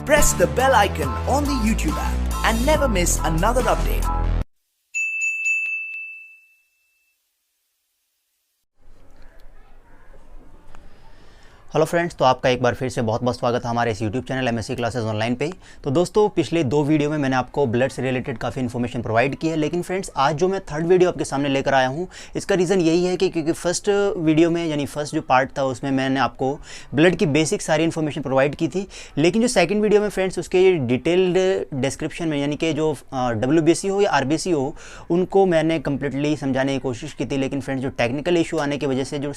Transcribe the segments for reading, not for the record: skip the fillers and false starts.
press the bell icon on the YouTube app and never miss another update. Hello friends, तो आपका एक बार फिर से बहुत बहुत स्वागत है हमारे इस YouTube channel MSc classes online पे। तो दोस्तों, पिछले 2 वीडियो में मैंने आपको ब्लड से रिलेटेड काफ़ी इन्फॉर्मेशन प्रोवाइड की है, लेकिन फ्रेंड्स आज जो मैं थर्ड वीडियो आपके सामने लेकर आया हूँ, इसका रीज़न यही है कि क्योंकि फर्स्ट वीडियो में यानी फर्स्ट जो पार्ट था उसमें मैंने आपको ब्लड की बेसिक सारी इन्फॉर्मेशन प्रोवाइड की थी, लेकिन जो सेकेंड वीडियो में फ्रेंड्स उसके डिटेल्ड डिस्क्रिप्शन में यानी कि जो WBC हो या RBC हो उनको मैंने कम्प्लीटली समझाने की कोशिश की थी। लेकिन फ्रेंड्स जो टेक्निकल इशू आने की वजह से जो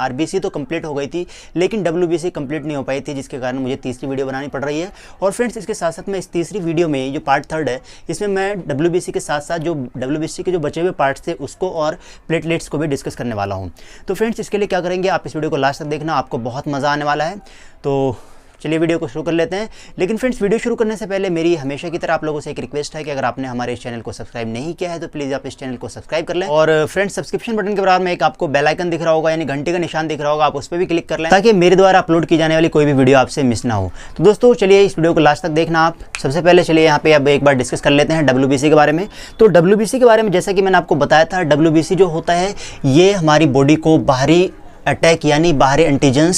RBC तो कंप्लीट हो गई थी लेकिन WBC कंप्लीट नहीं हो पाई थी, जिसके कारण मुझे तीसरी वीडियो बनानी पड़ रही है। और फ्रेंड्स इसके साथ साथ मैं इस तीसरी वीडियो में जो पार्ट थर्ड है इसमें मैं WBC के साथ साथ जो WBC के जो बचे हुए पार्ट्स थे उसको और प्लेटलेट्स को भी डिस्कस करने वाला हूं। तो फ्रेंड्स इसके लिए क्या करेंगे, आप इस वीडियो को लास्ट तक देखना, आपको बहुत मज़ा आने वाला है। तो चलिए वीडियो को शुरू कर लेते हैं। लेकिन फ्रेंड्स वीडियो शुरू करने से पहले मेरी हमेशा की तरह आप लोगों से एक रिक्वेस्ट है कि अगर आपने हमारे इस चैनल को सब्सक्राइब नहीं किया है तो प्लीज़ आप इस चैनल को सब्सक्राइब कर लें। और फ्रेंड्स सब्सक्रिप्शन बटन के बराबर में एक आपको बेल आइकन दिख रहा होगा यानी घंटे का निशान दिख रहा होगा, आप उस पर भी क्लिक कर लें ताकि मेरे द्वारा अपलोड की जाने वाली कोई भी वीडियो आपसे मिस ना हो। तो दोस्तों चलिए इस वीडियो को लास्ट तक देखना आप। सबसे पहले चलिए यहाँ पे अब एक बार डिस्कस कर लेते हैं WBC के बारे में। तो WBC के बारे में जैसा कि मैंने आपको बताया था, WBC जो होता है ये हमारी बॉडी को बाहरी अटैक यानी बाहरी एंटीजन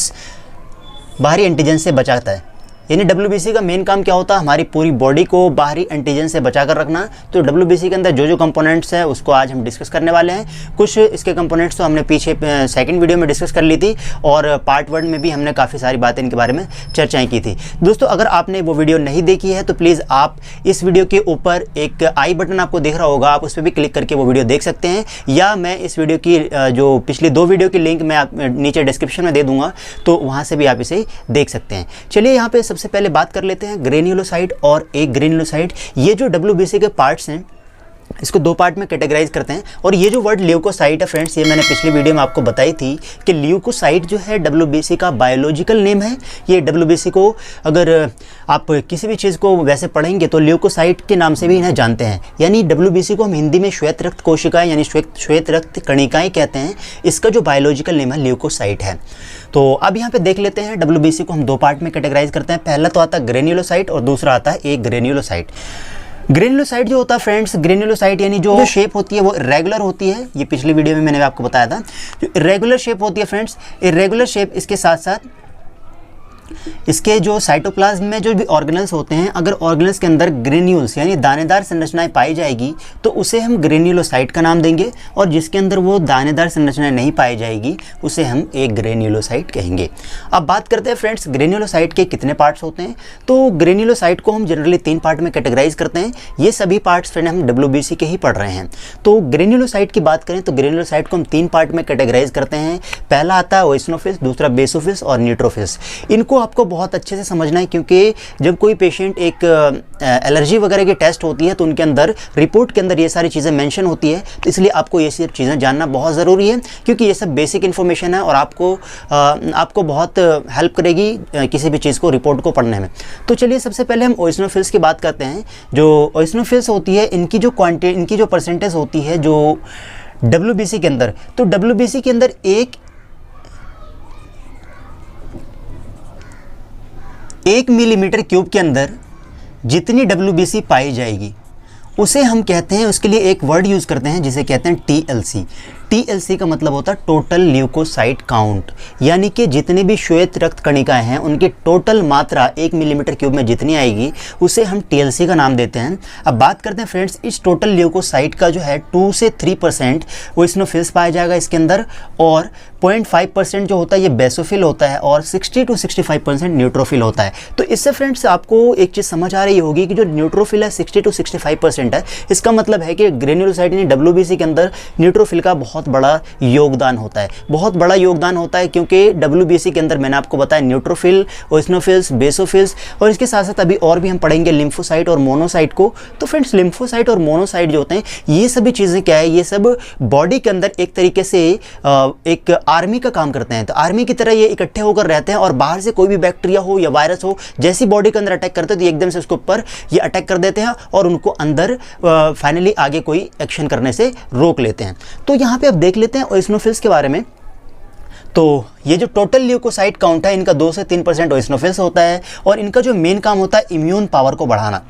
से बचाता है। यानी WBC का मेन काम क्या होता है, हमारी पूरी बॉडी को बाहरी एंटीजन से बचा कर रखना। तो WBC के अंदर जो जो कंपोनेंट्स हैं उसको आज हम डिस्कस करने वाले हैं। कुछ इसके कंपोनेंट्स तो हमने पीछे सेकंड वीडियो में डिस्कस कर ली थी और पार्ट 1 में भी हमने काफ़ी सारी बातें इनके बारे में चर्चाएं की थी। दोस्तों अगर आपने वो वीडियो नहीं देखी है तो प्लीज़ आप इस वीडियो के ऊपर एक आई बटन आपको दिख रहा होगा, आप उस पर भी क्लिक करके वो वीडियो देख सकते हैं, या मैं इस वीडियो की जो पिछली 2 वीडियो की लिंक मैं नीचे डिस्क्रिप्शन में दे दूँगा, तो वहाँ से भी आप इसे देख सकते हैं। चलिए यहाँ पर सबसे पहले बात कर लेते हैं ग्रेन्युलोसाइट और एक ग्रेन्युलोसाइट। ये जो WBC के पार्ट्स हैं इसको 2 पार्ट में कैटेगराइज करते हैं। और ये जो वर्ड ल्यूकोसाइट है फ्रेंड्स, ये मैंने पिछली वीडियो में आपको बताई थी कि ल्यूकोसाइट जो है WBC का बायोलॉजिकल नेम है। ये WBC को अगर आप किसी भी चीज़ को वैसे पढ़ेंगे तो ल्यूकोसाइट के नाम से भी इन्हें जानते हैं। यानी WBC को हम हिंदी में श्वेत रक्त कोशिकाएं यानी श्वेत रक्त कणिकाएं कहते हैं। इसका जो बायोलॉजिकल नेम है ल्यूकोसाइट है। तो अब यहाँ पे देख लेते हैं WBC को हम 2 पार्ट में कैटेगराइज करते हैं। पहला तो आता है ग्रेन्युलोसाइट और दूसरा आता है एक ग्रेन्युलोसाइट। ग्रेन्युलोसाइट जो होता है फ्रेंड्स, ग्रेन्युलोसाइट यानी जो शेप होती है वो इरेगुलर होती है। ये पिछली वीडियो में मैंने आपको बताया था, जो इरेगुलर शेप होती है फ्रेंड्स। इरेगुलर शेप इसके साथ साथ इसके जो साइटोप्लाज्म में जो भी ऑर्गेनल्स होते हैं, अगर ऑर्गेनल्स के अंदर ग्रेन्यूल्स यानी दानेदार संरचनाएं पाई जाएगी तो उसे हम ग्रेन्युलोसाइट का नाम देंगे, और जिसके अंदर वो दानेदार संरचनाएं नहीं पाई जाएगी उसे हम एक ग्रेन्युलोसाइट कहेंगे। अब बात करते हैं फ्रेंड्स ग्रेन्युलोसाइट के कितने पार्ट्स होते हैं। तो ग्रेन्युलोसाइट को हम जनरली 3 पार्ट में कैटेगराइज करते हैं। ये सभी पार्ट्स फ्रेंड हम WBC के ही पढ़ रहे हैं। तो ग्रेन्युलोसाइट की बात करें तो ग्रेन्युलोसाइट को हम 3 पार्ट में कैटेगराइज करते हैं। पहला आता है ओएसिनोफिल्स, दूसरा बेसोफिल्स और न्यूट्रोफिल्स। इनको आपको बहुत अच्छे से समझना है, क्योंकि जब कोई पेशेंट एक एलर्जी वगैरह की टेस्ट होती है तो उनके अंदर रिपोर्ट के अंदर ये सारी चीज़ें मेंशन होती है। तो इसलिए आपको ये सब चीज़ें जानना बहुत ज़रूरी है, क्योंकि ये सब बेसिक इन्फॉर्मेशन है और आपको बहुत हेल्प करेगी किसी भी चीज़ को रिपोर्ट को पढ़ने में। तो चलिए सबसे पहले हम ओएसिनोफिल्स की बात करते हैं। जो ओएसिनोफिल्स होती है इनकी जो परसेंटेज होती है जो WBC के अंदर, तो WBC के अंदर 1 मिलीमीटर क्यूब के अंदर जितनी WBC पाई जाएगी उसे हम कहते हैं, उसके लिए एक वर्ड यूज़ करते हैं जिसे कहते हैं TLC। TLC का मतलब होता है टोटल ल्यूकोसाइट काउंट, यानी कि जितनी भी श्वेत रक्त कणिकाएं हैं उनकी टोटल मात्रा 1 मिलीमीटर क्यूब में जितनी आएगी उसे हम TLC का नाम देते हैं। अब बात करते हैं फ्रेंड्स इस टोटल ल्यूकोसाइट का जो है 2 से 3% ओएसिनोफिल्स पाया जाएगा इसके अंदर, और 0.5% जो होता है ये बेसोफिल होता है, और 60 to 65% न्यूट्रोफिल होता है। तो इससे फ्रेंड्स आपको एक चीज़ समझ आ रही होगी कि जो न्यूट्रोफिल है 60 to 65% है, इसका मतलब है कि ग्रेन्युलोसाइट यानी WBC के अंदर न्यूट्रोफिल का बहुत बड़ा योगदान होता है। बहुत बड़ा योगदान होता है क्योंकि WBC के अंदर मैंने आपको बताया न्यूट्रोफिल, ओएसिनोफिल्स, बेसोफिल्स, और इसके साथ साथ अभी और भी हम पढ़ेंगे लिम्फोसाइट और मोनोसाइट को। तो फ्रेंड्स लिम्फोसाइट और मोनोसाइट जो होते हैं ये सभी चीज़ें क्या है, ये सब बॉडी के अंदर एक तरीके से एक आर्मी का काम करते हैं। तो आर्मी की तरह ये इकट्ठे होकर रहते हैं और बाहर से कोई भी बैक्टीरिया हो या वायरस हो जैसी बॉडी के अंदर अटैक करते हैं तो एकदम से उसके ऊपर ये अटैक कर देते हैं और उनको अंदर फाइनली आगे कोई एक्शन करने से रोक लेते हैं। तो यहाँ पे अब देख लेते हैं ओएसिनोफिल्स के बारे में। तो ये जो टोटल ल्यूकोसाइट काउंट है इनका 2 से 3% ओएसिनोफिल्स होता है और इनका जो मेन काम होता है इम्यून पावर को बढ़ाना।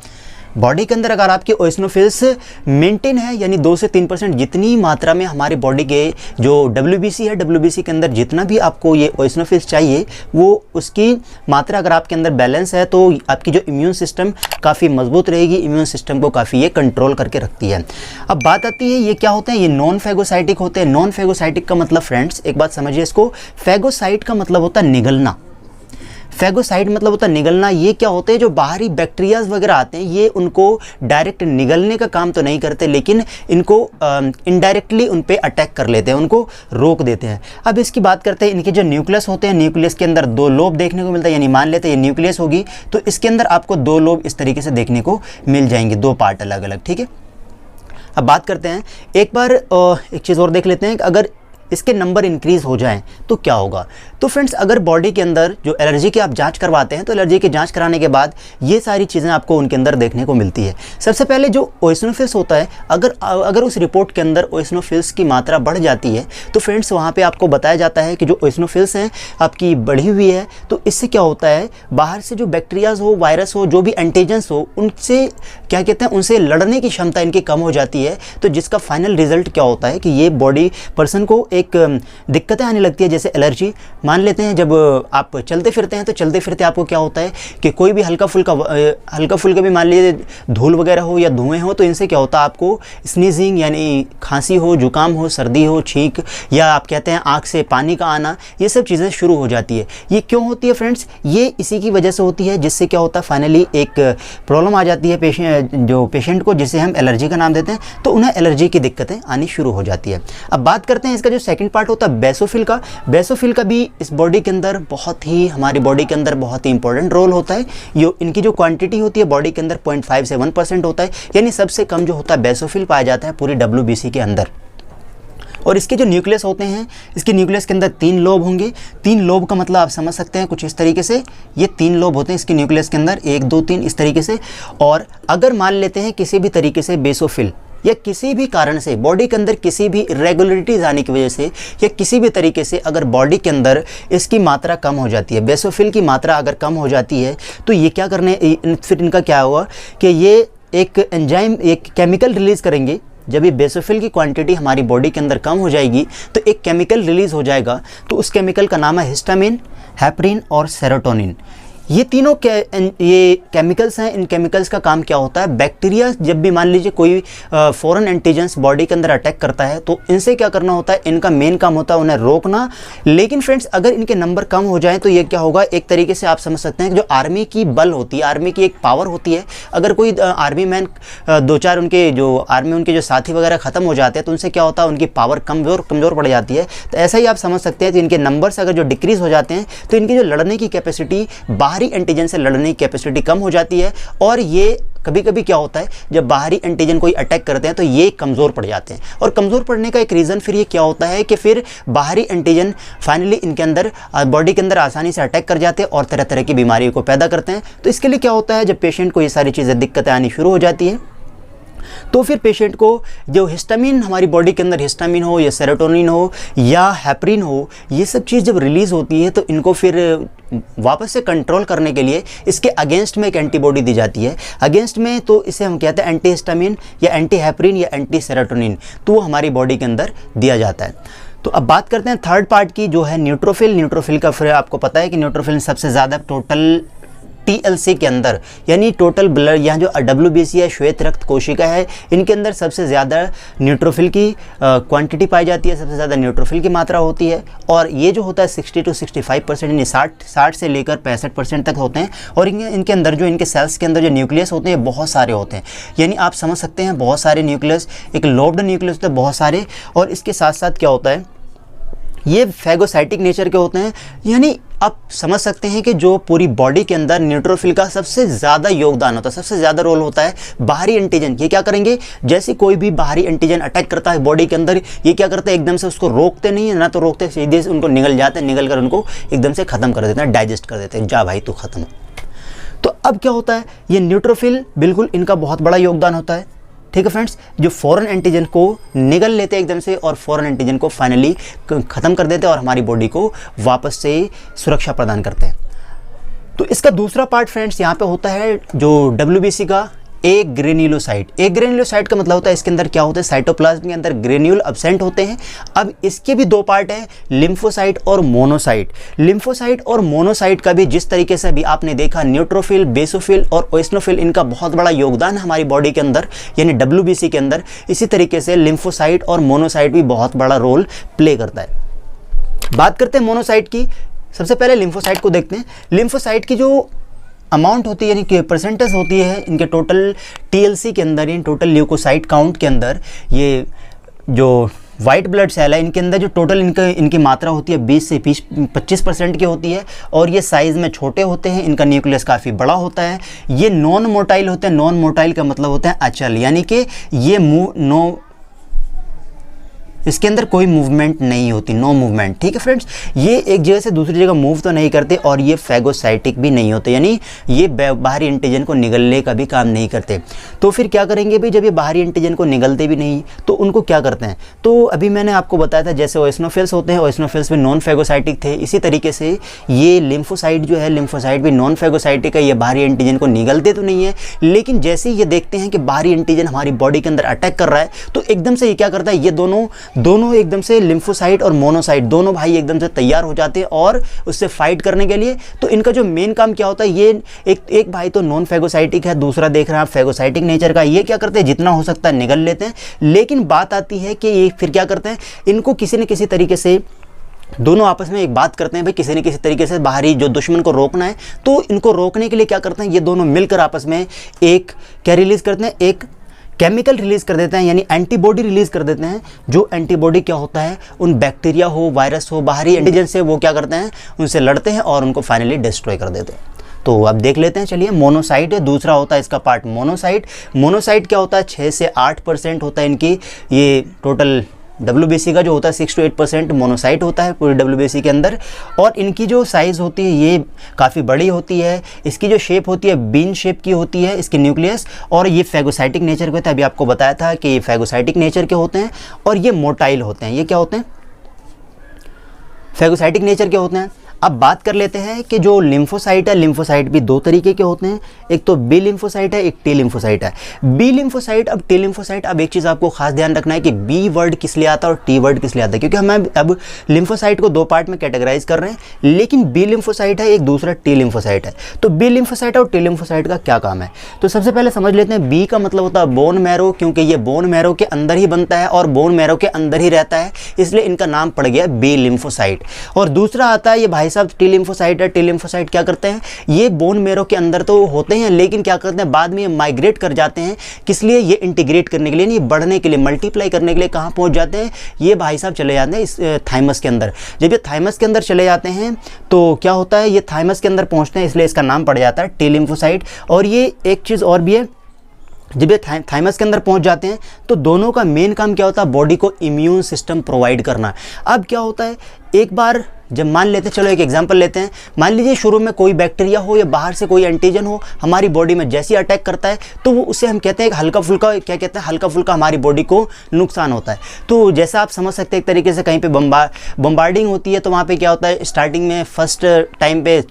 बॉडी के अंदर अगर आपके ओएसिनोफिल्स मेंटेन है यानी 2 से 3% जितनी मात्रा में हमारी बॉडी के जो WBC है, WBC के अंदर जितना भी आपको ये ओएसिनोफिल्स चाहिए वो उसकी मात्रा अगर आपके अंदर बैलेंस है तो आपकी जो इम्यून सिस्टम काफ़ी मजबूत रहेगी, इम्यून सिस्टम को काफ़ी ये कंट्रोल करके रखती है। अब बात आती है ये क्या होते हैं, ये नॉन फेगोसाइटिक होते हैं। नॉन फेगोसाइटिक का मतलब फ्रेंड्स एक बात समझिए इसको, फेगोसाइट का मतलब होता है निगलना, फेगोसाइट मतलब होता है निगलना। ये क्या होते हैं, जो बाहरी बैक्टीरियाज वगैरह आते हैं ये उनको डायरेक्ट निगलने का काम तो नहीं करते लेकिन इनको इनडायरेक्टली उन पे अटैक कर लेते हैं, उनको रोक देते हैं। अब इसकी बात करते हैं, इनके जो न्यूक्लियस होते हैं, न्यूक्लियस के अंदर 2 लोब देखने को मिलता है, यानी मान लेते हैं ये न्यूक्लियस होगी तो इसके अंदर आपको 2 लोब इस तरीके से देखने को मिल जाएंगे, 2 पार्ट अलग अलग, ठीक है। अब बात करते हैं एक बार एक चीज़ और देख लेते हैं कि अगर इसके नंबर इंक्रीज़ हो जाएं तो क्या होगा। तो फ्रेंड्स अगर बॉडी के अंदर जो एलर्जी की आप जांच करवाते हैं तो एलर्जी की जांच कराने के बाद ये सारी चीज़ें आपको उनके अंदर देखने को मिलती है। सबसे पहले जो ओएसिनोफिल्स होता है, अगर उस रिपोर्ट के अंदर ओएसिनोफिल्स की मात्रा बढ़ जाती है तो फ्रेंड्स वहाँ पे आपको बताया जाता है कि जो ओएसिनोफिल्स हैं आपकी बढ़ी हुई है तो इससे क्या होता है, बाहर से जो बैक्टीरियाज हो, वायरस हो, जो भी एंटीजेंस हो, उनसे क्या कहते हैं, उनसे लड़ने की क्षमता इनकी कम हो जाती है। तो जिसका फाइनल रिजल्ट क्या होता है कि ये बॉडी पर्सन को एक दिक्कतें आने लगती है, जैसे एलर्जी। मान लेते हैं जब आप चलते फिरते हैं तो चलते फिरते आपको क्या होता है कि कोई भी हल्का फुल्का भी मान लीजिए धूल वगैरह हो या धुएं हो तो इनसे क्या होता है आपको स्नीजिंग यानी खांसी हो, जुकाम हो, सर्दी हो, छींक या आप कहते हैं आँख से पानी का आना, ये सब चीज़ें शुरू हो जाती है। ये क्यों होती है फ्रेंड्स, ये इसी की वजह से होती है जिससे क्या होता है फाइनली एक प्रॉब्लम आ जाती है पेशेंट को, जिसे हम एलर्जी का नाम देते हैं, तो उन्हें एलर्जी की दिक्कतें आनी शुरू हो जाती है। अब बात करते हैं इसका जो सेकंड पार्ट होता है बेसोफिल का। बेसोफिल का भी इस बॉडी के अंदर हमारी बॉडी के अंदर बहुत ही इंपॉर्टेंट रोल होता है। इनकी जो क्वांटिटी होती है बॉडी के अंदर 0.5 से 1% होता है, यानी सबसे कम जो होता है बेसोफिल पाया जाता है पूरी WBC के अंदर। और इसके जो न्यूक्लियस होते हैं, इसके न्यूक्लियस के अंदर 3 लोब होंगे। 3 लोब का मतलब आप समझ सकते हैं कुछ इस तरीके से, ये 3 लोब होते हैं इसके न्यूक्लियस के अंदर, 1 2 3 इस तरीके से। और अगर मान लेते हैं किसी भी तरीके से बेसोफिल या किसी भी कारण से बॉडी के अंदर किसी भी इरेगुलरिटीज आने की वजह से या किसी भी तरीके से अगर बॉडी के अंदर इसकी मात्रा कम हो जाती है, बेसोफिल की मात्रा अगर कम हो जाती है तो ये क्या करने, फिर इनका क्या हुआ कि ये एक एंजाइम, एक केमिकल रिलीज़ करेंगे। जब ये बेसोफिल की क्वांटिटी हमारी बॉडी के अंदर कम हो जाएगी तो एक केमिकल रिलीज़ हो जाएगा, तो उस केमिकल का नाम है हिस्टामिन, हेपरिन और सेरोटोनिन। ये तीनों ये केमिकल्स हैं। इन केमिकल्स का काम क्या होता है, बैक्टीरिया जब भी मान लीजिए कोई फॉरेन एंटीजेंस बॉडी के अंदर अटैक करता है तो इनसे क्या करना होता है, इनका मेन काम होता है उन्हें रोकना। लेकिन फ्रेंड्स अगर इनके नंबर कम हो जाएं तो ये क्या होगा, एक तरीके से आप समझ सकते हैं कि जो आर्मी की बल होती है, आर्मी की एक पावर होती है, अगर कोई आर्मी मैन 2-4 उनके जो साथी वगैरह ख़त्म हो जाते हैं तो उनसे क्या होता है, उनकी पावर कमज़ोर पड़ जाती है। तो ऐसा ही आप समझ सकते हैं कि इनके नंबर्स अगर जो डिक्रीज़ हो जाते हैं तो इनकी जो लड़ने की कैपेसिटी, बाहरी एंटीजन से लड़ने की कैपेसिटी कम हो जाती है। और ये कभी कभी क्या होता है, जब बाहरी एंटीजन कोई अटैक करते हैं तो ये कमज़ोर पड़ जाते हैं। और कमज़ोर पड़ने का एक रीज़न फिर ये क्या होता है कि फिर बाहरी एंटीजन फाइनली इनके अंदर बॉडी के अंदर आसानी से अटैक कर जाते हैं और तरह तरह की बीमारियों को पैदा करते हैं। तो इसके लिए क्या होता है, जब पेशेंट को ये सारी चीज़ें दिक्कतें आनी शुरू हो जाती है तो फिर पेशेंट को जो हिस्टामिन, हमारी बॉडी के अंदर हिस्टामिन हो या सेरोटोनिन हो या हेपरिन हो, ये सब चीज़ जब रिलीज़ होती है तो इनको फिर वापस से कंट्रोल करने के लिए इसके अगेंस्ट में एक एंटीबॉडी दी जाती है। अगेंस्ट में तो इसे हम कहते हैं एंटी हिस्टामिन या एंटी हेपरिन या एंटी सेरोटोनिन, तो वो हमारी बॉडी के अंदर दिया जाता है। तो अब बात करते हैं थर्ड पार्ट की, जो है न्यूट्रोफिल। न्यूट्रोफिल का फिर आपको पता है कि न्यूट्रोफिल सबसे ज़्यादा टोटल TLC के अंदर यानी टोटल ब्लड, यहाँ जो WBC है, श्वेत रक्त कोशिका है, इनके अंदर सबसे ज़्यादा न्यूट्रोफिल की क्वांटिटी पाई जाती है, सबसे ज़्यादा न्यूट्रोफिल की मात्रा होती है। और ये जो होता है 60 to 65% यानी 60 से लेकर 65% तक होते हैं। और इनके अंदर जो इनके सेल्स के अंदर जो न्यूक्लियस होते हैं बहुत सारे होते हैं, यानी आप समझ सकते हैं बहुत सारे न्यूक्लियस, एक लोब्ड न्यूक्लियस होते हैं बहुत सारे। और इसके साथ साथ क्या होता है, ये फैगोसाइटिक नेचर के होते हैं, यानी आप समझ सकते हैं कि जो पूरी बॉडी के अंदर न्यूट्रोफिल का सबसे ज़्यादा योगदान होता है, सबसे ज़्यादा रोल होता है बाहरी एंटीजन। ये क्या करेंगे, जैसे कोई भी बाहरी एंटीजन अटैक करता है बॉडी के अंदर, ये क्या करते हैं, एकदम से उसको रोकते नहीं है ना, तो रोकते सीधे से उनको निगल जाते हैं, निगल कर उनको एकदम से ख़त्म कर देते हैं, डाइजेस्ट कर देते हैं, जा भाई तू ख़त्म। तो अब क्या होता है, ये न्यूट्रोफिल बिल्कुल इनका बहुत बड़ा योगदान होता है, ठीक है फ्रेंड्स, जो फॉरेन एंटीजन को निगल लेते हैं एकदम से और फॉरेन एंटीजन को फाइनली ख़त्म कर देते हैं और हमारी बॉडी को वापस से सुरक्षा प्रदान करते हैं। तो इसका दूसरा पार्ट फ्रेंड्स यहाँ पे होता है जो WBC का एक ग्रेन्युलोसाइट। एक ग्रेन्युलोसाइट का मतलब होता है इसके अंदर क्या होता है, साइटोप्लाज्म के अंदर ग्रेन्यूल अब्सेंट होते हैं। अब इसके भी दो पार्ट हैं, लिम्फोसाइट और मोनोसाइट। लिम्फोसाइट और मोनोसाइट का भी जिस तरीके से अभी आपने देखा न्यूट्रोफिल, बेसोफिल और ओएसनोफिल, इनका बहुत बड़ा योगदान है हमारी बॉडी के अंदर यानी WBC के अंदर, इसी तरीके से लिम्फोसाइट और मोनोसाइट भी बहुत बड़ा रोल प्ले करता है। बात करते हैं मोनोसाइट की। सबसे पहले लिम्फोसाइट को देखते हैं। लिम्फोसाइट की जो अमाउंट होती है यानी कि परसेंटेज होती है इनके टोटल TLC के अंदर, इन टोटल ल्यूकोसाइट काउंट के अंदर, ये जो वाइट ब्लड सेल है इनके अंदर जो टोटल इनकी मात्रा होती है 20 से 25% की होती है और ये साइज़ में छोटे होते हैं। इनका न्यूक्लियस काफ़ी बड़ा होता है। ये नॉन मोटाइल होते हैं। नॉन मोटाइल का मतलब होता है अचल, यानी कि ये इसके अंदर कोई मूवमेंट नहीं होती, नो मूवमेंट। ठीक है फ्रेंड्स, ये एक जगह से दूसरी जगह मूव तो नहीं करते और ये फैगोसाइटिक भी नहीं होते, यानी ये बाहरी एंटीजन को निगलने का भी काम नहीं करते। तो फिर क्या करेंगे भाई, जब ये बाहरी एंटीजन को निगलते भी नहीं तो उनको क्या करते हैं, तो अभी मैंने आपको बताया था जैसे ओएसनोफिल्स होते हैं, ओएसनोफिल्स भी नॉन फैगोसाइटिक थे, इसी तरीके से ये लिम्फोसाइट जो है, लिम्फोसाइट भी नॉन फैगोसाइटिक है। ये बाहरी एंटीजन को निगलते तो नहीं है, लेकिन जैसे ही ये देखते हैं कि बाहरी एंटीजन हमारी बॉडी के अंदर अटैक कर रहा है तो एकदम से ये क्या करता है, ये दोनों एकदम से लिम्फोसाइट और मोनोसाइट दोनों भाई एकदम से तैयार हो जाते हैं और उससे फाइट करने के लिए। तो इनका जो मेन काम क्या होता है, ये एक भाई तो नॉन फैगोसाइटिक है, दूसरा देख रहे हैं आप फैगोसाइटिक नेचर का। ये क्या करते हैं, जितना हो सकता है निगल लेते हैं। लेकिन बात आती है कि ये फिर क्या करते हैं, इनको किसी न किसी तरीके से दोनों आपस में एक बात करते हैं भाई, किसी न किसी तरीके से बाहरी जो दुश्मन को रोकना है। तो इनको रोकने के लिए क्या करते हैं, ये दोनों मिलकर आपस में एक क्या रिलीज करते हैं, एक केमिकल रिलीज कर देते हैं, यानी एंटीबॉडी रिलीज कर देते हैं। जो एंटीबॉडी क्या होता है, उन बैक्टीरिया हो, वायरस हो, बाहरी एंटीजन से वो क्या करते हैं, उनसे लड़ते हैं और उनको फाइनली डिस्ट्रॉय कर देते हैं। तो अब देख लेते हैं, चलिए। मोनोसाइट है, दूसरा होता है इसका पार्ट मोनोसाइट। मोनोसाइट क्या होता है, 6 से 8% होता है इनकी। ये टोटल WBC का जो होता है 6 to 8% मोनोसाइट होता है पूरी WBC के अंदर। और इनकी जो साइज़ होती है ये काफ़ी बड़ी होती है। इसकी जो शेप होती है बीन शेप की होती है इसकी न्यूक्लियस, और ये फैगोसाइटिक नेचर के होता है। अभी आपको बताया था कि ये फैगोसाइटिक नेचर के होते हैं और ये मोटाइल होते हैं। ये क्या होते हैं, फैगोसाइटिक नेचर के होते हैं। अब बात कर लेते हैं कि जो लिम्फोसाइट है, लिम्फोसाइट भी दो तरीके के होते हैं, एक तो बी लिम्फोसाइट है, एक टी लिम्फोसाइट है। बी लिम्फोसाइट, अब टी लिम्फोसाइट, अब एक चीज़ आपको खास ध्यान रखना है कि बी वर्ड किस लिए आता है और टी वर्ड किस लिए आता है, क्योंकि हम अब लिम्फोसाइट को दो पार्ट में कैटेगराइज कर रहे हैं, लेकिन बी लिम्फोसाइट है, एक दूसरा टी लिम्फोसाइट है। तो बी लिम्फोसाइट और टी लिम्फोसाइट का क्या काम है, तो सबसे पहले समझ लेते हैं। बी का मतलब होता है बोन मैरो, क्योंकि ये बोन मैरो के अंदर ही बनता है और बोन मैरो के अंदर ही रहता है, इसलिए इनका नाम पड़ गया बी लिम्फोसाइट। और दूसरा आता है ये भाई साहब टी लिम्फोसाइट। टी लिम्फोसाइट क्या करते हैं, ये बोन मैरो के अंदर तो होते हैं, लेकिन क्या करते हैं बाद में ये माइग्रेट कर जाते हैं। किस लिए, ये इंटीग्रेट करने के लिए नहीं, बढ़ने के लिए, मल्टीप्लाई करने के लिए कहाँ पहुंच जाते हैं, ये भाई साहब चले जाते हैं इस थाइमस के अंदर। जब ये थाइमस के अंदर चले जाते हैं तो क्या होता है, ये थाइमस के अंदर पहुंचते हैं, इसलिए इसका नाम पड़ जाता है टी लिम्फोसाइट। और ये एक चीज़ और भी है, जब ये थाइमस के अंदर पहुंच जाते हैं तो दोनों का मेन काम क्या होता है, बॉडी को इम्यून सिस्टम प्रोवाइड करना। अब क्या होता है, एक बार जब मान लेते हैं, चलो एक एग्जांपल लेते हैं, मान लीजिए शुरू में कोई बैक्टीरिया हो या बाहर से कोई एंटीजन हो हमारी बॉडी में, जैसे ही अटैक करता है तो वो उसे हम कहते हैं हल्का फुल्का, क्या कहते हैं, हल्का फुल्का हमारी बॉडी को नुकसान होता है। तो जैसा आप समझ सकते हैं, एक तरीके से कहीं पे बम्बार्डिंग होती है तो वहाँ पे क्या होता है, स्टार्टिंग में फर्स्ट टाइम पे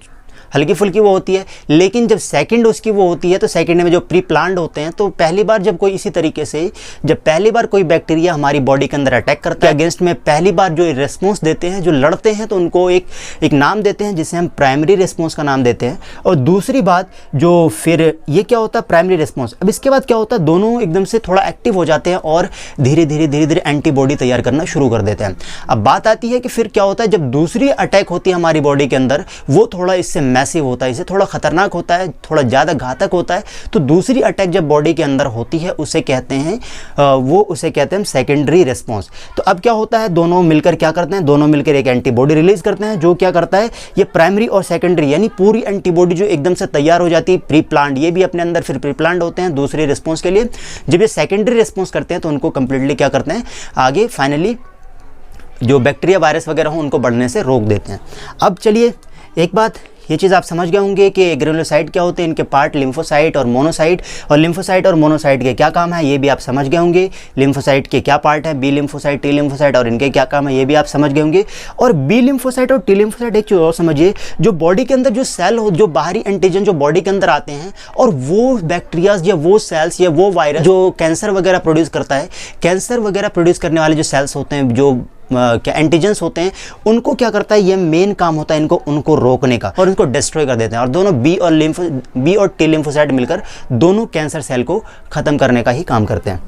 हल्की फुल्की वो होती है, लेकिन जब सेकंड उसकी वो होती है तो सेकंड में जो प्री प्लान्ड होते हैं, तो पहली बार जब कोई इसी तरीके से, जब पहली बार कोई बैक्टीरिया हमारी बॉडी के अंदर अटैक करता है अगेंस्ट में, पहली बार जो रिस्पॉन्स देते हैं, जो लड़ते हैं, तो उनको एक नाम देते हैं जिसे हम प्राइमरी रिस्पॉन्स का नाम देते हैं। और दूसरी बात जो फिर ये क्या होता है, प्राइमरी रिस्पॉन्स। अब इसके बाद क्या होता है, दोनों एकदम से थोड़ा एक्टिव हो जाते हैं और धीरे धीरे एंटीबॉडी तैयार करना शुरू कर देते हैं। अब बात आती है कि फिर क्या होता है, जब दूसरी अटैक होती है हमारी बॉडी के अंदर, वो थोड़ा इससे मैसिव होता है, इसे थोड़ा खतरनाक होता है, थोड़ा ज़्यादा घातक होता है। तो दूसरी अटैक जब बॉडी के अंदर होती है उसे कहते हैं उसे कहते हैं सेकेंडरी रिस्पॉन्स। तो अब क्या होता है, दोनों मिलकर क्या करते हैं, दोनों मिलकर एक एंटीबॉडी रिलीज करते हैं, जो क्या करता है, ये प्राइमरी और सेकेंडरी यानी पूरी एंटीबॉडी जो एकदम से तैयार हो जाती है, प्री प्लान्ड, ये भी अपने अंदर फिर प्री प्लान्ड होते हैं दूसरे रिस्पॉन्स के लिए। जब ये सेकेंडरी रिस्पॉन्स करते हैं तो उनको कंप्लीटली क्या करते हैं, आगे फाइनली जो बैक्टीरिया वायरस वगैरह हो उनको बढ़ने से रोक देते हैं। अब चलिए एक बात ये चीज़ आप समझ गए होंगे कि ग्रेनुलोसाइट क्या होते हैं, इनके पार्ट लिम्फोसाइट और मोनोसाइट, और लिम्फोसाइट और मोनोसाइट के क्या काम है ये भी आप समझ गए होंगे। लिम्फोसाइट के क्या पार्ट है, बी लिम्फोसाइट, टी लिम्फोसाइट, और इनके क्या काम है ये भी आप समझ गए होंगे। और बी लिम्फोसाइट और टी लिम्फोसाइट एक चीज़ और समझिए, जो बॉडी के अंदर जो सेल हो, जो बाहरी एंटीजन जो बॉडी के अंदर आते हैं, और वो बैक्टीरियाज या वो सेल्स या वो वायरस जो कैंसर वगैरह प्रोड्यूस करता है, कैंसर वगैरह प्रोड्यूस करने वाले जो सेल्स होते हैं, जो क्या एंटीजेंस होते हैं, उनको क्या करता है, ये मेन काम होता है उनको रोकने का, और उनको डिस्ट्रॉय कर देते हैं। और दोनों बी और टी लिम्फोसाइट मिलकर दोनों कैंसर सेल को ख़त्म करने का ही काम करते हैं।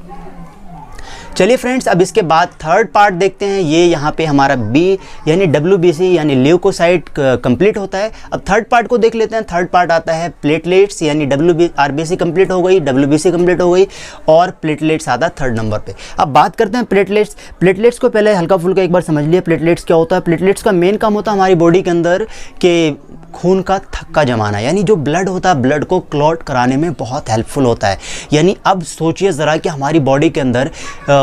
चलिए फ्रेंड्स, अब इसके बाद थर्ड पार्ट देखते हैं। ये यहाँ पे हमारा बी यानी WBC यानी ल्यूकोसाइट कंप्लीट होता है। अब थर्ड पार्ट को देख लेते हैं। थर्ड पार्ट आता है प्लेटलेट्स, यानी RBC कंप्लीट हो गई, WBC कंप्लीट हो गई, और प्लेटलेट्स आता है थर्ड नंबर पे। अब बात करते हैं प्लेटलेट्स। प्लेटलेट्स को पहले हल्का फुल्का एक बार समझ लिया, प्लेटलेट्स क्या होता है। प्लेटलेट्स का मेन काम होता है हमारी बॉडी के अंदर के खून का थक्का जमाना, यानी जो ब्लड होता है, ब्लड को क्लॉट कराने में बहुत हेल्पफुल होता है। यानी अब सोचिए ज़रा कि हमारी बॉडी के अंदर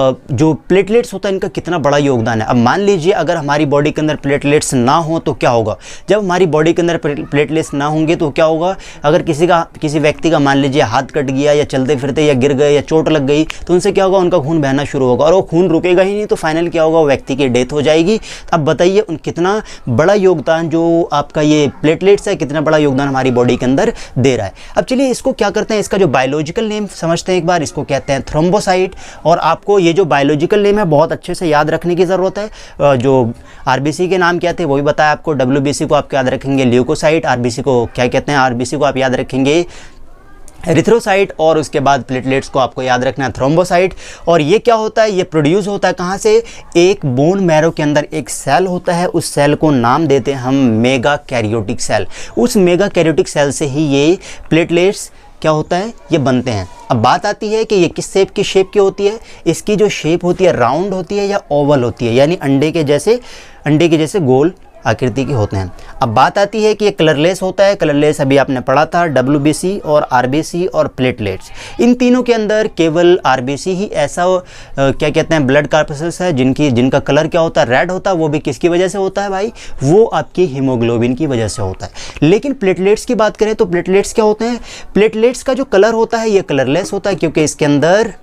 जो प्लेटलेट्स होता है इनका कितना बड़ा योगदान है। अब मान लीजिए अगर हमारी बॉडी के अंदर प्लेटलेट्स ना हो तो क्या होगा। जब हमारी बॉडी के अंदर प्लेटलेट्स ना होंगे तो क्या होगा, अगर किसी व्यक्ति का मान लीजिए हाथ कट गया, या चलते फिरते या गिर गए या चोट लग गई, तो उनसे क्या होगा, उनका खून बहना शुरू होगा, और वो खून रुकेगा ही नहीं, तो फाइनल क्या होगा, वो व्यक्ति की डेथ हो जाएगी। अब बताइए कितना बड़ा योगदान जो आपका ये प्लेटलेट्स है, कितना बड़ा योगदान हमारी बॉडी के अंदर दे रहा है। अब चलिए इसको क्या करते हैं, इसका जो बायोलॉजिकल नेम समझते हैं एक बार। इसको कहते हैं थ्रोम्बोसाइट, और आपको ये जो बायोलॉजिकल नेम है बहुत अच्छे से याद रखने की ज़रूरत है। जो RBC के नाम क्या थे वो भी बताया आपको। WBC को आप याद रखेंगे ल्यूकोसाइट, RBC को क्या कहते हैं, RBC को आप याद रखेंगे एरिथ्रोसाइट, और उसके बाद प्लेटलेट्स को आपको याद रखना है थ्रोम्बोसाइट। और ये क्या होता है, ये प्रोड्यूस होता है कहाँ से, एक बोन मैरो के अंदर एक सेल होता है, उस सेल को नाम देते हैं हम मेगा कैरियोटिक सेल। उस मेगा कैरियोटिक सेल से ही ये प्लेटलेट्स क्या होता है, ये बनते हैं। अब बात आती है कि ये किस शेप की होती है। इसकी जो शेप होती है राउंड होती है या ओवल होती है, यानी अंडे के जैसे गोल आकृति के होते हैं। अब बात आती है कि ये कलरलेस होता है। कलरलेस अभी आपने पढ़ा था, WBC और RBC और प्लेटलेट्स, इन तीनों के अंदर केवल RBC ही ऐसा क्या कहते हैं ब्लड कॉर्पसेल्स है जिनका कलर क्या होता है, रेड होता है। वो भी किसकी वजह से होता है भाई, वो आपकी हीमोग्लोबिन की वजह से होता है। लेकिन प्लेटलेट्स की बात करें तो प्लेटलेट्स क्या होते हैं, प्लेटलेट्स का जो कलर होता है ये कलरलेस होता है, क्योंकि इसके अंदर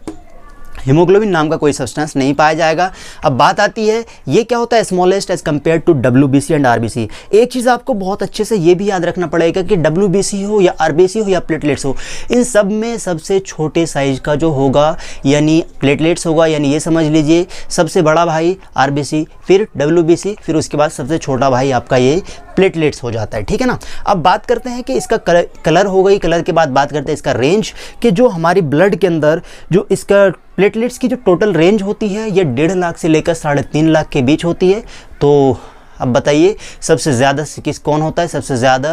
हीमोग्लोबिन नाम का कोई सब्सटेंस नहीं पाया जाएगा। अब बात आती है ये क्या होता है, smallest as compared to WBC and RBC। एक चीज़ आपको बहुत अच्छे से ये भी याद रखना पड़ेगा कि WBC हो या RBC हो या प्लेटलेट्स हो, इन सब में सबसे छोटे साइज का जो होगा यानी प्लेटलेट्स होगा। यानी ये समझ लीजिए सबसे बड़ा भाई RBC, फिर WBC, फिर उसके बाद सबसे छोटा भाई आपका ये प्लेटलेट्स हो जाता है, ठीक है ना। अब बात करते हैं कि इसका कलर हो गई। कलर के बाद बात करते हैं इसका रेंज, कि जो हमारी ब्लड के अंदर जो इसका प्लेटलेट्स की जो टोटल रेंज होती है ये 1.5 लाख से लेकर 3.5 लाख के बीच होती है। तो अब बताइए सबसे ज़्यादा कौन होता है, सबसे ज़्यादा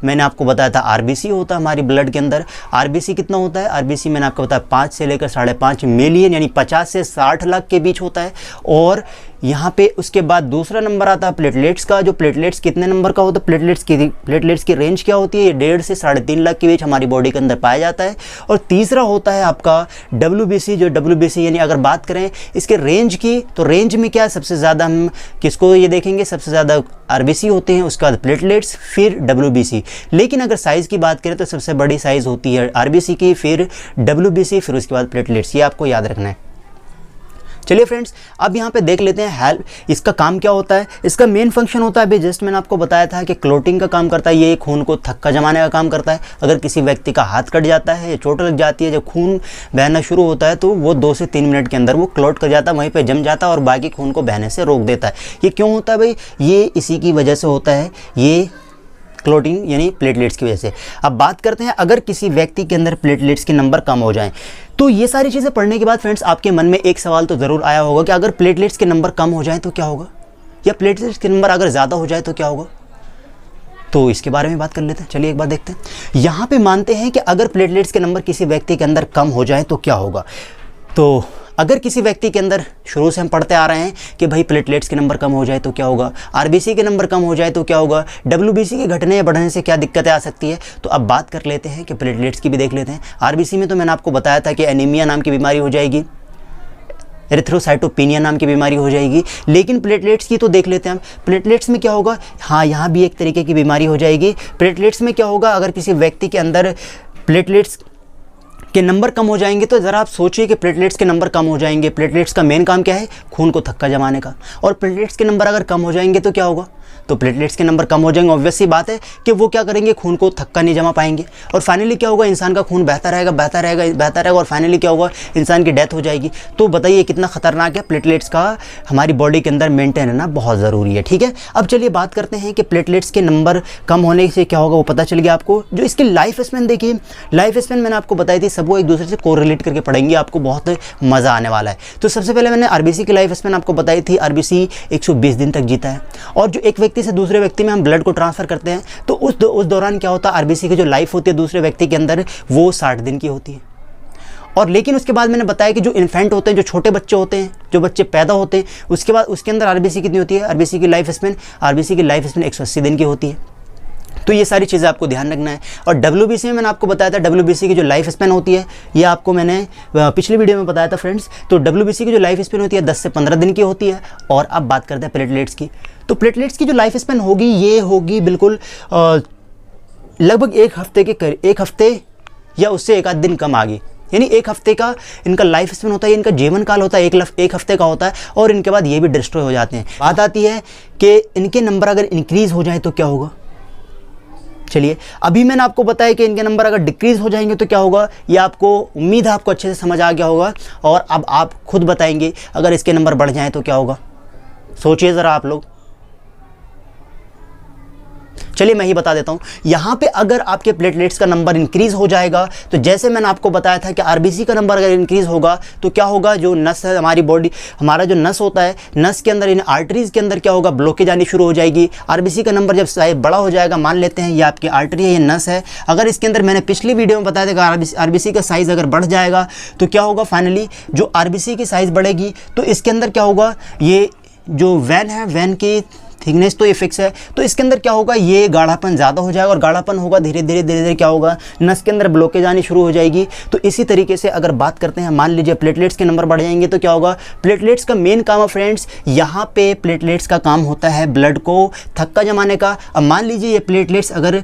मैंने आपको बताया था RBC होता है हमारी ब्लड के अंदर। RBC कितना होता है, RBC मैंने आपको बताया 5 से लेकर 5.5 मिलियन यानी 50 से 60 लाख के बीच होता है। और यहाँ पे उसके बाद दूसरा नंबर आता है प्लेटलेट्स का। जो प्लेटलेट्स कितने नंबर का होता है, प्लेटलेट्स की रेंज क्या होती है, ये 1.5 से 3.5 लाख के बीच हमारी बॉडी के अंदर पाया जाता है। और तीसरा होता है आपका WBC। जो WBC यानी अगर बात करें इसके रेंज की, तो रेंज में क्या है, सबसे ज़्यादा हम किसको ये देखेंगे, सबसे ज़्यादा RBC होते हैं, उसके बाद प्लेटलेट्स, फिर WBC। लेकिन अगर साइज़ की बात करें तो सबसे बड़ी साइज़ होती है RBC की, फिर WBC, फिर उसके बाद प्लेटलेट्स। ये आपको याद रखना है। चलिए फ्रेंड्स, अब यहाँ पे देख लेते हैं इसका काम क्या होता है। इसका मेन फंक्शन होता है, अभी जस्ट मैंने आपको बताया था कि क्लोटिंग का काम करता है। ये खून को थक्का जमाने का काम करता है। अगर किसी व्यक्ति का हाथ कट जाता है या चोट लग जाती है, जब खून बहना शुरू होता है तो वो 2 से 3 मिनट के अंदर वो क्लोट कर जाता है, वहीं पर जम जाता है और बाकी खून को बहने से रोक देता है। ये क्यों होता है भाई, ये इसी की वजह से होता है, ये क्लोटिंग यानी प्लेटलेट्स की वजह से। अब बात करते हैं अगर किसी व्यक्ति के अंदर प्लेटलेट्स के नंबर कम हो जाएं, तो ये सारी चीज़ें पढ़ने के बाद फ्रेंड्स आपके मन में एक सवाल तो ज़रूर आया होगा कि अगर प्लेटलेट्स के नंबर कम हो जाएं तो क्या होगा, या प्लेटलेट्स के नंबर अगर ज़्यादा हो जाए तो क्या होगा। तो इसके बारे में बात कर लेते हैं। चलिए एक बार देखते हैं। यहाँ पे मानते हैं कि अगर प्लेटलेट्स के नंबर किसी व्यक्ति के अंदर कम हो जाए तो क्या होगा। तो अगर किसी व्यक्ति के अंदर, शुरू से हम पढ़ते आ रहे हैं कि भाई प्लेटलेट्स के नंबर कम हो जाए तो क्या होगा, RBC के नंबर कम हो जाए तो क्या होगा, WBC के घटने या बढ़ने से क्या दिक्कतें आ सकती है। तो अब बात कर लेते हैं कि प्लेटलेट्स की भी देख लेते हैं। RBC में तो मैंने आपको बताया था कि एनीमिया नाम की बीमारी हो जाएगी। एरिथ्रोसाइटोपिनिया नाम की बीमारी हो जाएगी। लेकिन प्लेटलेट्स की तो देख लेते हैं हम। प्लेटलेट्स में क्या होगा, हाँ यहाँ भी एक तरीके की बीमारी हो जाएगी। प्लेटलेट्स में क्या होगा, अगर किसी व्यक्ति के अंदर प्लेटलेट्स के नंबर कम हो जाएंगे, तो ज़रा आप सोचिए कि प्लेटलेट्स के नंबर कम हो जाएंगे। प्लेटलेट्स का मेन काम क्या है, खून को थक्का जमाने का। और प्लेटलेट्स के नंबर अगर कम हो जाएंगे तो क्या होगा, तो प्लेटलेट्स के नंबर कम हो जाएंगे, ऑब्वियस सी बात है कि वो क्या करेंगे, खून को थक्का नहीं जमा पाएंगे। और फाइनली क्या होगा, इंसान का खून बहता रहेगा बहता रहेगा बहता रहेगा और फाइनली क्या होगा, इंसान की डेथ हो जाएगी। तो बताइए कितना खतरनाक है। प्लेटलेट्स का हमारी बॉडी के अंदर मेंटेन रहना बहुत ज़रूरी है। ठीक है, अब चलिए बात करते हैं कि प्लेटलेट्स के नंबर कम होने से क्या होगा, वो पता चल गया आपको। जो इसकी लाइफ स्पैन देखिए, लाइफ स्पैन मैंने आपको बताई थी, सबको एक दूसरे से कोरिलेट करके पढ़ेंगे, आपको बहुत मज़ा आने वाला है। तो सबसे पहले मैंने आरबीसी की लाइफ स्पैन आपको बताई थी। आरबीसी 120 दिन तक जीता है। और जो एक व्यक्ति से दूसरे व्यक्ति में हम ब्लड को ट्रांसफर करते हैं, तो उस दौरान क्या होता है, आरबीसी की जो लाइफ होती है दूसरे व्यक्ति के अंदर, वो 60 दिन की होती है। और लेकिन उसके बाद मैंने बताया कि जो इन्फेंट होते हैं, जो छोटे बच्चे होते हैं, जो बच्चे पैदा होते हैं, उसके बाद उसके अंदर आरबीसी कितनी होती है, आरबीसी की लाइफ स्पैन 180 दिन की होती है। तो ये सारी चीज़ें आपको ध्यान रखना है। और डब्ल्यूबीसी में मैंने आपको बताया था, डब्ल्यूबीसी की जो लाइफ स्पैन होती है, ये आपको मैंने पिछली वीडियो में बताया था फ्रेंड्स। तो डब्ल्यूबीसी की जो लाइफ स्पैन होती है 10 से 15 दिन की होती है। और अब बात करते हैं प्लेटलेट्स की। तो प्लेटलेट्स की जो लाइफ स्पैन होगी, ये होगी बिल्कुल लगभग एक हफ्ते या उससे एक आध दिन कम आगे, यानी एक हफ्ते का इनका लाइफ स्पैन होता है, इनका जीवन काल होता है, एक हफ्ते का होता है। और इनके बाद ये भी डिस्ट्रॉय हो जाते हैं। बात आती है कि इनके नंबर अगर इंक्रीज़ हो जाए तो क्या होगा। चलिए, अभी मैंने आपको बताया कि इनके नंबर अगर डिक्रीज़ हो जाएंगे तो क्या होगा, ये आपको उम्मीद है आपको अच्छे से समझ आ गया होगा। और अब आप खुद बताएंगे अगर इसके नंबर बढ़ जाएं तो क्या होगा, सोचिए ज़रा आप लोग। चलिए मैं ही बता देता हूं। यहां पे अगर आपके प्लेटलेट्स का नंबर इंक्रीज हो जाएगा, तो जैसे मैंने आपको बताया था कि आरबीसी का नंबर अगर इंक्रीज होगा तो क्या होगा, जो नस है हमारी बॉडी, हमारा जो नस होता है, नस के अंदर, इन आर्टरीज के अंदर क्या होगा, ब्लॉकेज आनी शुरू हो जाएगी। आरबीसी का नंबर जब साइज बड़ा हो जाएगा, मान लेते हैं ये आपकी आर्टरी है, ये नस है, अगर इसके अंदर, मैंने पिछली वीडियो में बताया था कि आरबीसी का साइज़ अगर बढ़ जाएगा तो क्या होगा, फाइनली जो आरबीसी की साइज़ बढ़ेगी तो इसके अंदर क्या होगा, ये जो वैन है, वैन की थिकनेस तो ये फिक्स है, तो इसके अंदर क्या होगा, ये गाढ़ापन ज़्यादा हो जाएगा। और गाढ़ापन होगा, धीरे धीरे क्या होगा, नस के अंदर ब्लॉकेज आनी शुरू हो जाएगी। तो इसी तरीके से अगर बात करते हैं, मान लीजिए प्लेटलेट्स के नंबर बढ़ जाएंगे तो क्या होगा, प्लेटलेट्स का मेन काम है फ्रेंड्स, यहाँ पे प्लेटलेट्स का काम होता है ब्लड को थक्का जमाने का। अब मान लीजिए ये प्लेटलेट्स अगर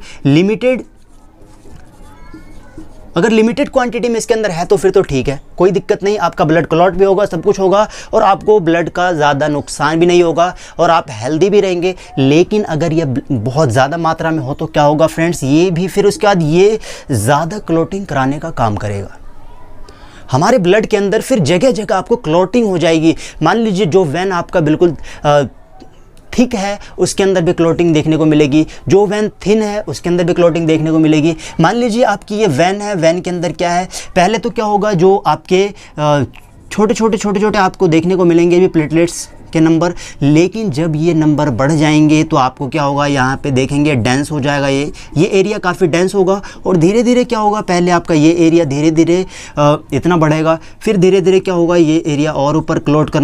लिमिटेड क्वांटिटी में इसके अंदर है तो फिर तो ठीक है, कोई दिक्कत नहीं, आपका ब्लड क्लॉट भी होगा, सब कुछ होगा और आपको ब्लड का ज़्यादा नुकसान भी नहीं होगा और आप हेल्दी भी रहेंगे। लेकिन अगर ये बहुत ज़्यादा मात्रा में हो तो क्या होगा फ्रेंड्स, ये भी फिर उसके बाद ये ज़्यादा क्लॉटिंग कराने का काम करेगा। हमारे ब्लड के अंदर फिर जगह जगह आपको क्लॉटिंग हो जाएगी। मान लीजिए जो वैन आपका बिल्कुल थिक है, उसके अंदर भी क्लॉटिंग देखने को मिलेगी, जो वैन थिन है उसके अंदर भी क्लॉटिंग देखने को मिलेगी। मान लीजिए आपकी ये वैन है, वैन के अंदर क्या है, पहले तो क्या होगा, जो आपके छोटे छोटे आपको देखने को मिलेंगे भी प्लेटलेट्स के नंबर, लेकिन जब ये नंबर बढ़ जाएंगे तो आपको क्या होगा, यहाँ पे देखेंगे डेंस हो जाएगा, ये एरिया काफ़ी डेंस होगा। और धीरे धीरे क्या होगा, पहले आपका ये एरिया धीरे धीरे इतना बढ़ेगा, फिर धीरे धीरे क्या होगा, ये एरिया और ऊपर क्लॉट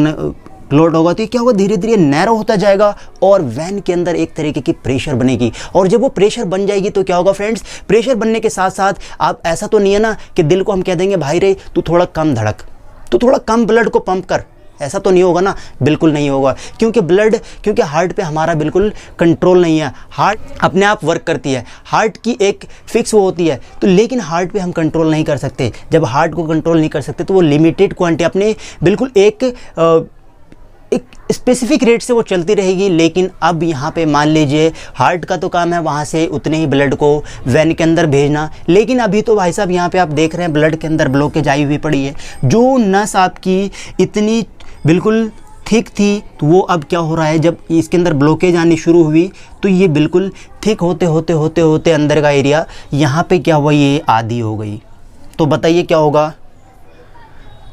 होगा, तो क्या होगा, धीरे धीरे नैरो होता जाएगा और वैन के अंदर एक तरीके की प्रेशर बनेगी। और जब वो प्रेशर बन जाएगी तो क्या होगा फ्रेंड्स, प्रेशर बनने के साथ साथ आप, ऐसा तो नहीं है ना कि दिल को हम कह देंगे भाई रे तू थोड़ा कम धड़क, तू थोड़ा कम ब्लड को पंप कर, ऐसा तो नहीं होगा ना, बिल्कुल नहीं होगा। क्योंकि हार्ट पे हमारा बिल्कुल कंट्रोल नहीं है, हार्ट अपने आप वर्क करती है, हार्ट की एक फिक्स वो होती है, तो लेकिन हार्ट पे हम कंट्रोल नहीं कर सकते। जब हार्ट को कंट्रोल नहीं कर सकते तो वो लिमिटेड क्वांटिटी अपने बिल्कुल एक स्पेसिफिक रेट से वो चलती रहेगी। लेकिन अब यहाँ पे मान लीजिए हार्ट का तो काम है वहाँ से उतने ही ब्लड को वैन के अंदर भेजना, लेकिन अभी तो भाई साहब यहाँ पे आप देख रहे हैं ब्लड के अंदर ब्लॉकेज आई हुई पड़ी है। जो नस आपकी इतनी बिल्कुल थिक थी, तो वो अब क्या हो रहा है, जब इसके अंदर ब्लॉकेज आनी शुरू हुई तो ये बिल्कुल थिक होते अंदर का एरिया यहाँ पे क्या हुआ, ये आधी हो गई। तो बताइए क्या होगा।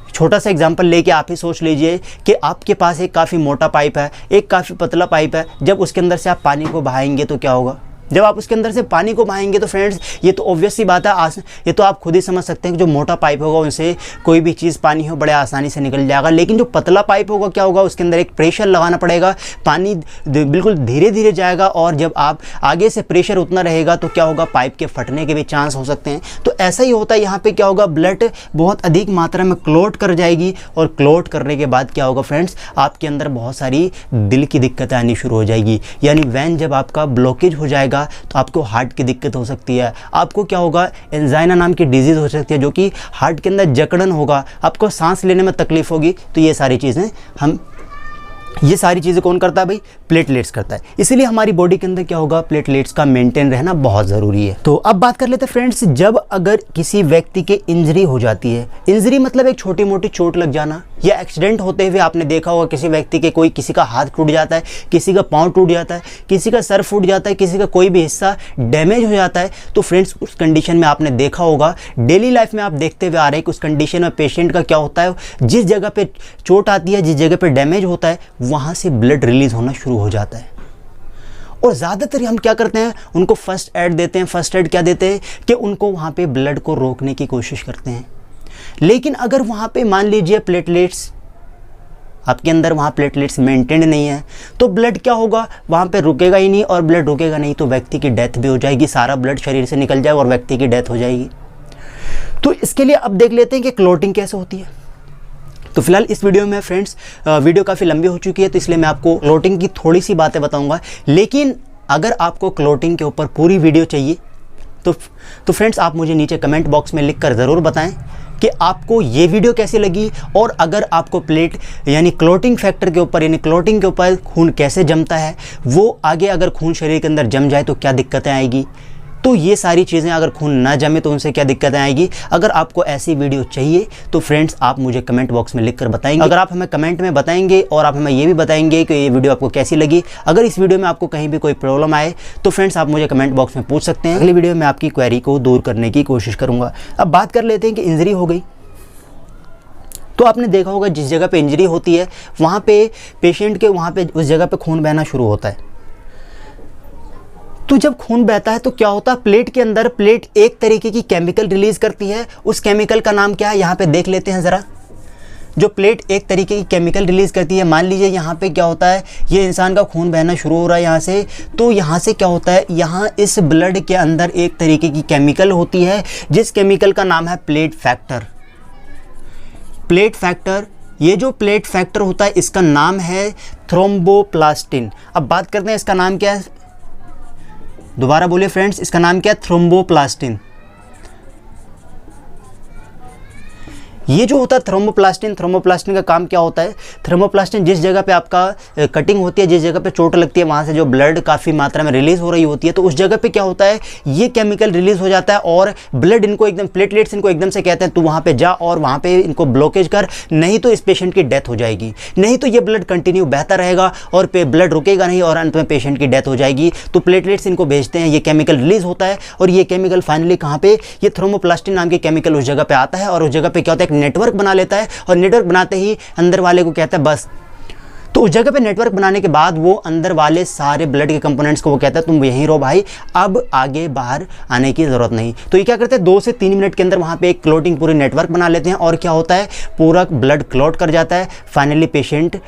छोटा सा एग्जांपल लेके आप ही सोच लीजिए कि आपके पास एक काफ़ी मोटा पाइप है, एक काफ़ी पतला पाइप है, जब उसके अंदर से आप पानी को बहाएंगे तो क्या होगा, जब आप उसके अंदर से पानी को बहाएंगे तो फ्रेंड्स ये तो ऑब्वियस सी बात है, ये तो आप खुद ही समझ सकते हैं कि जो मोटा पाइप होगा उनसे कोई भी चीज़ पानी हो बड़े आसानी से निकल जाएगा। लेकिन जो पतला पाइप होगा क्या होगा, उसके अंदर एक प्रेशर लगाना पड़ेगा, पानी बिल्कुल धीरे धीरे जाएगा और जब आप आगे से प्रेशर उतना रहेगा तो क्या होगा, पाइप के फटने के भी चांस हो सकते हैं। तो ऐसा ही होता है यहाँ पे, क्या होगा, ब्लड बहुत अधिक मात्रा में क्लॉट कर जाएगी और क्लॉट करने के बाद क्या होगा फ्रेंड्स, आपके अंदर बहुत सारी दिल की दिक्कतें आनी शुरू हो जाएगी। यानी वैन जब आपका ब्लॉकेज हो जाएगा तो आपको हार्ट की दिक्कत हो सकती है, आपको क्या होगा, एंजाइना नाम की डिजीज़ हो सकती है जो कि हार्ट के अंदर जकड़न होगा, आपको सांस लेने में तकलीफ होगी। तो ये सारी चीज़ें कौन करता है भाई, प्लेटलेट्स करता है। इसीलिए हमारी बॉडी के अंदर क्या होगा, प्लेटलेट्स का मेंटेन रहना बहुत ज़रूरी है। तो अब बात कर लेते हैं फ्रेंड्स, जब अगर किसी व्यक्ति के इंजरी हो जाती है, इंजरी मतलब एक छोटी मोटी चोट लग जाना या एक्सीडेंट होते हुए आपने देखा होगा किसी व्यक्ति के, किसी का हाथ टूट जाता है, किसी का पाँव टूट जाता है, किसी का सर फूट जाता है, किसी का कोई भी हिस्सा डैमेज हो जाता है। तो फ्रेंड्स उस कंडीशन में आपने देखा होगा, डेली लाइफ में आप देखते हुए आ रहे हैं कि उस कंडीशन में पेशेंट का क्या होता है, जिस जगह पे चोट आती है, जिस जगह पे डैमेज होता है, वहाँ से ब्लड रिलीज होना शुरू हो जाता है। और ज़्यादातर हम क्या करते हैं, उनको फर्स्ट एड देते हैं। फर्स्ट एड क्या देते हैं कि उनको वहाँ पे ब्लड को रोकने की कोशिश करते हैं। लेकिन अगर वहाँ पे मान लीजिए प्लेटलेट्स आपके अंदर, वहाँ प्लेटलेट्स मेंटेन नहीं है, तो ब्लड क्या होगा, वहाँ पे रुकेगा ही नहीं, और ब्लड रुकेगा नहीं तो व्यक्ति की डेथ भी हो जाएगी, सारा ब्लड शरीर से निकल जाएगा और व्यक्ति की डेथ हो जाएगी। तो इसके लिए अब देख लेते हैं कि क्लॉटिंग कैसे होती है। तो फिलहाल इस वीडियो में फ्रेंड्स, वीडियो काफ़ी लंबी हो चुकी है तो इसलिए मैं आपको क्लॉटिंग की थोड़ी सी बातें बताऊंगा। लेकिन अगर आपको क्लॉटिंग के ऊपर पूरी वीडियो चाहिए तो फ्रेंड्स आप मुझे नीचे कमेंट बॉक्स में लिखकर ज़रूर बताएं कि आपको ये वीडियो कैसी लगी, और अगर आपको प्लेट यानी क्लॉटिंग फैक्टर के ऊपर, यानी क्लॉटिंग के ऊपर खून कैसे जमता है, वो आगे अगर खून शरीर के अंदर जम जाए तो क्या दिक्कतें आएगी, तो ये सारी चीज़ें, अगर खून ना जमे तो उनसे क्या दिक्कतें आएगी। अगर आपको ऐसी वीडियो चाहिए तो फ्रेंड्स आप मुझे कमेंट बॉक्स में लिखकर बताएंगे। अगर आप हमें कमेंट में बताएंगे और आप हमें ये भी बताएंगे कि ये वीडियो आपको कैसी लगी, अगर इस वीडियो में आपको कहीं भी कोई प्रॉब्लम आए तो फ्रेंड्स आप मुझे कमेंट बॉक्स में पूछ सकते हैं। अगली वीडियो में आपकी क्वेरी को दूर करने की कोशिश करूँगा। अब बात कर लेते हैं कि इंजरी हो गई, तो आपने देखा होगा जिस जगह पे इंजरी होती है वहाँ पे पेशेंट के, वहाँ पे उस जगह पे खून बहना शुरू होता है। तो जब खून बहता है तो क्या होता है, प्लेट के अंदर, प्लेट एक तरीके की केमिकल रिलीज करती है। उस केमिकल का नाम क्या है, यहाँ पे देख लेते हैं ज़रा। जो प्लेट एक तरीके की केमिकल रिलीज़ करती है, मान लीजिए यहाँ पे क्या होता है, ये इंसान का खून बहना शुरू हो रहा है यहाँ से, तो यहाँ से क्या होता है, यहाँ इस ब्लड के अंदर एक तरीके की केमिकल होती है जिस केमिकल का नाम है प्लेट फैक्टर। प्लेट फैक्टर, ये जो प्लेट फैक्टर होता है इसका नाम है थ्रोम्बोप्लास्टिन। अब बात करते हैं इसका नाम क्या है, दोबारा बोलिए फ्रेंड्स, इसका नाम क्या है, थ्रोम्बोप्लास्टिन। ये जो होता है थ्रोम्बोप्लास्टिन, थ्रोम्बोप्लास्टिन का काम क्या होता है, थ्रोम्बोप्लास्टिन जिस जगह पे आपका कटिंग होती है, जिस जगह पे चोट लगती है, वहाँ से जो ब्लड काफ़ी मात्रा में रिलीज़ हो रही होती है, तो उस जगह पे क्या होता है, ये केमिकल रिलीज़ हो जाता है और ब्लड इनको एकदम, प्लेटलेट्स इनको एकदम से कहते हैं तू वहाँ पे जा और वहाँ पे इनको ब्लॉकेज कर, नहीं तो इस पेशेंट की डेथ हो जाएगी, नहीं तो ये ब्लड कंटिन्यू बहता रहेगा और ब्लड रुकेगा नहीं और अंत में पेशेंट की डेथ हो जाएगी। तो प्लेटलेट्स इनको भेजते हैं, ये केमिकल रिलीज़ होता है और ये केमिकल फाइनली कहाँ पे, ये थ्रोम्बोप्लास्टिन नाम के केमिकल उस जगह पे आता है और उस जगह पे क्या होता है, नेटवर्क बना लेता है और नेटवर्क बनाते ही अंदर वाले को कहता है बस। तो उस जगह पे नेटवर्क बनाने के बाद वो अंदर वाले सारे ब्लड के कंपोनेंट्स को वो कहता है तुम यहीं रहो भाई, अब आगे बाहर आने की ज़रूरत नहीं। तो ये क्या करते हैं, 2 से 3 मिनट के अंदर वहाँ पे एक क्लॉटिंग पूरी नेटवर्क बना लेते हैं और क्या होता है, पूरा ब्लड क्लॉट कर जाता है, फाइनली पेशेंट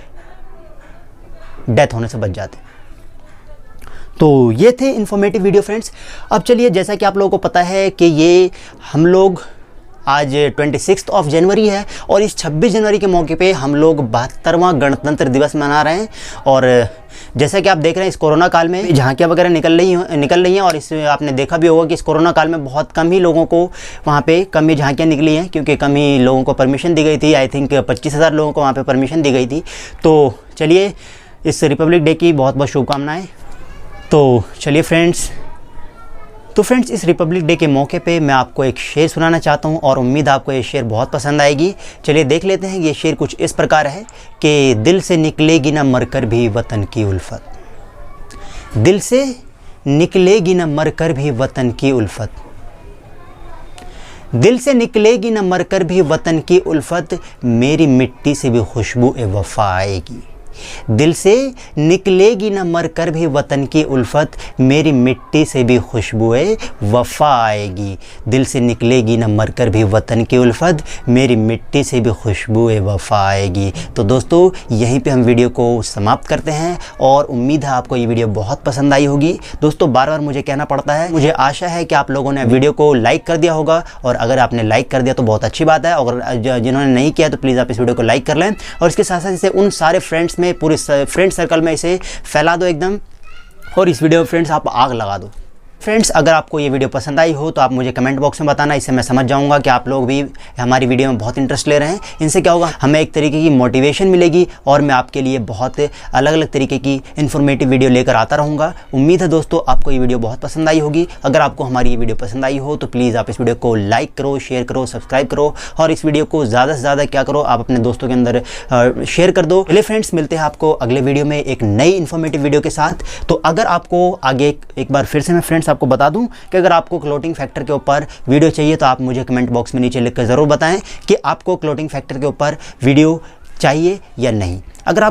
डेथ होने से बच जाते हैं। तो ये थे इन्फॉर्मेटिव वीडियो फ्रेंड्स। अब चलिए, जैसा कि आप लोगों को पता है कि ये हम लोग आज 26 जनवरी है और इस 26 जनवरी के मौके पे हम लोग 72वां गणतंत्र दिवस मना रहे हैं। और जैसा कि आप देख रहे हैं इस कोरोना काल में झांकियाँ वगैरह निकल रही हैं और इस आपने देखा भी होगा कि इस कोरोना काल में बहुत कम ही लोगों को वहाँ पे कम ही झांकियाँ निकली हैं, क्योंकि कम ही लोगों को परमिशन दी गई थी। आई थिंक 25,000 लोगों को वहाँ पर परमिशन दी गई थी। तो चलिए, इस रिपब्लिक डे की बहुत बहुत शुभकामनाएँ। तो चलिए फ्रेंड्स, इस रिपब्लिक डे के मौके पे मैं आपको एक शेर सुनाना चाहता हूँ और उम्मीद आपको ये शेर बहुत पसंद आएगी। चलिए देख लेते हैं। ये शेर कुछ इस प्रकार है कि दिल से निकलेगी ना मरकर भी वतन की उल्फत, दिल से निकलेगी ना मरकर भी वतन की उल्फत, दिल से निकलेगी ना मरकर भी वतन की उल्फत, मेरी मिट्टी से भी खुशबू ए वफा आएगी। दिल से निकलेगी न मर कर भी वतन की उल्फत, मेरी मिट्टी से भी खुशबुए वफ़ा आएगी। दिल से निकलेगी न मर कर भी वतन की उल्फत, मेरी मिट्टी से भी खुशबुए वफ़ा आएगी। तो दोस्तों यहीं पे हम वीडियो को समाप्त करते हैं और उम्मीद है आपको ये वीडियो बहुत पसंद आई होगी। दोस्तों बार बार मुझे कहना पड़ता है, मुझे आशा है कि आप लोगों ने वीडियो को लाइक कर दिया होगा, और अगर आपने लाइक कर दिया तो बहुत अच्छी बात है, और जिन्होंने नहीं किया तो प्लीज़ आप इस वीडियो को लाइक कर लें, और इसके साथ साथ इसे उन सारे फ्रेंड्स में, पूरे फ्रेंड सर्कल में इसे फैला दो एकदम, और इस वीडियो में फ्रेंड्स आप आग लगा दो। फ्रेंड्स अगर आपको ये वीडियो पसंद आई हो तो आप मुझे कमेंट बॉक्स में बताना, इससे मैं समझ जाऊंगा कि आप लोग भी हमारी वीडियो में बहुत इंटरेस्ट ले रहे हैं। इनसे क्या होगा, हमें एक तरीके की मोटिवेशन मिलेगी और मैं आपके लिए बहुत अलग अलग तरीके की इन्फॉर्मेटिव वीडियो लेकर आता रहूँगा। उम्मीद है दोस्तों आपको ये वीडियो बहुत पसंद आई होगी। अगर आपको हमारी ये वीडियो पसंद आई हो तो प्लीज़ आप इस वीडियो को लाइक करो, शेयर करो, सब्सक्राइब करो, और इस वीडियो को ज़्यादा से ज़्यादा क्या करो, आप अपने दोस्तों के अंदर शेयर कर दो। चलिए फ्रेंड्स, मिलते हैं आपको अगले वीडियो में एक नई इन्फॉर्मेटिव वीडियो के साथ। तो अगर आपको आगे एक बार फिर से मैं फ्रेंड्स आपको बता दूं कि अगर आपको क्लोटिंग फैक्टर के ऊपर वीडियो चाहिए तो आप मुझे कमेंट बॉक्स में नीचे लिखकर ज़रूर बताएं कि आपको क्लोटिंग फैक्टर के ऊपर वीडियो चाहिए या नहीं। अगर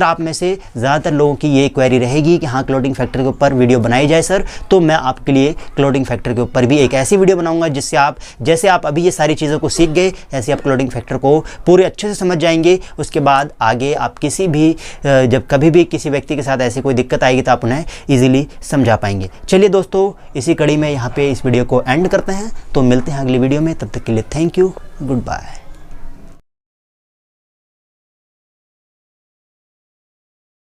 आप में से ज़्यादातर लोगों की ये क्वेरी रहेगी कि हाँ क्लोटिंग फैक्टर के ऊपर वीडियो बनाई जाए सर, तो मैं आपके लिए क्लोटिंग फैक्टर के ऊपर भी एक ऐसी वीडियो बनाऊंगा जिससे आप, जैसे आप अभी ये सारी चीज़ों को सीख गए, ऐसे आप क्लोटिंग फैक्टर को पूरे अच्छे से समझ जाएंगे। उसके बाद आगे आप किसी भी जब कभी भी किसी व्यक्ति के साथ ऐसी कोई दिक्कत आएगी तो आप उन्हें ईजिली समझा पाएंगे। चलिए दोस्तों, इसी कड़ी में यहाँ पर इस वीडियो को एंड करते हैं, तो मिलते हैं अगली वीडियो में। तब तक के लिए थैंक यू, गुड बाय।